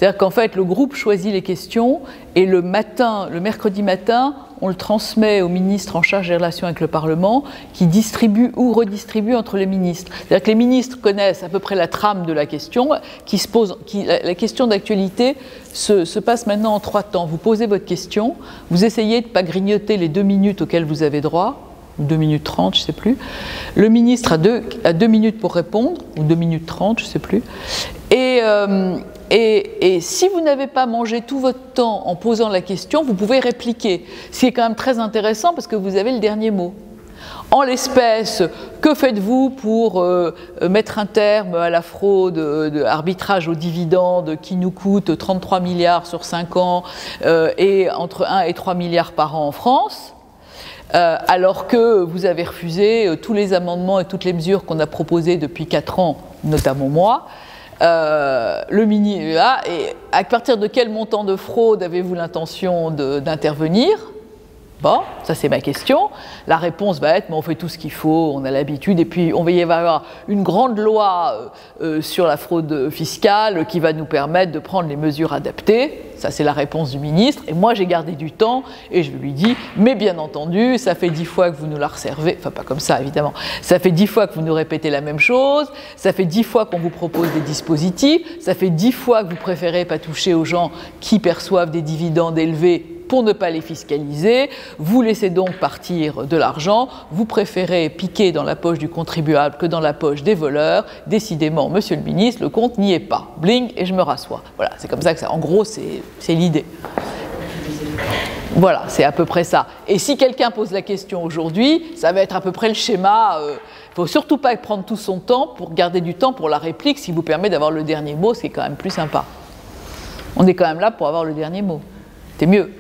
C'est-à-dire qu'en fait, le groupe choisit les questions et le mercredi matin, on le transmet au ministre en charge des relations avec le Parlement qui distribue ou redistribue entre les ministres. C'est-à-dire que les ministres connaissent à peu près la trame de la question la question d'actualité se passe maintenant en 3 temps. Vous posez votre question, vous essayez de ne pas grignoter les 2 minutes auxquelles vous avez droit, ou 2 minutes 30, je ne sais plus. Le ministre a 2 minutes pour répondre, ou 2 minutes 30, je ne sais plus. Et si vous n'avez pas mangé tout votre temps en posant la question, vous pouvez répliquer. Ce qui est quand même très intéressant parce que vous avez le dernier mot. En l'espèce, que faites-vous pour mettre un terme à la fraude, arbitrage aux dividendes qui nous coûte 33 milliards sur 5 ans et entre 1 et 3 milliards par an en France, alors que vous avez refusé tous les amendements et toutes les mesures qu'on a proposées depuis 4 ans, notamment moi. Et à partir de quel montant de fraude avez-vous l'intention d'intervenir ? Bon, ça c'est ma question. La réponse va être, mais on fait tout ce qu'il faut, on a l'habitude, et puis on va y avoir une grande loi sur la fraude fiscale qui va nous permettre de prendre les mesures adaptées. Ça c'est la réponse du ministre. Et moi j'ai gardé du temps et je lui dis, mais bien entendu, ça fait 10 fois que vous nous la resservez, enfin pas comme ça évidemment, ça fait 10 fois que vous nous répétez la même chose, ça fait 10 fois qu'on vous propose des dispositifs, ça fait 10 fois que vous préférez pas toucher aux gens qui perçoivent des dividendes élevés pour ne pas les fiscaliser, vous laissez donc partir de l'argent, vous préférez piquer dans la poche du contribuable que dans la poche des voleurs, décidément, monsieur le ministre, le compte n'y est pas. Bling, et je me rassois. Voilà, c'est comme ça que ça, en gros, c'est l'idée. Voilà, c'est à peu près ça. Et si quelqu'un pose la question aujourd'hui, ça va être à peu près le schéma. Il ne faut surtout pas prendre tout son temps pour garder du temps pour la réplique, ce qui vous permet d'avoir le dernier mot, ce qui est quand même plus sympa. On est quand même là pour avoir le dernier mot. C'est mieux.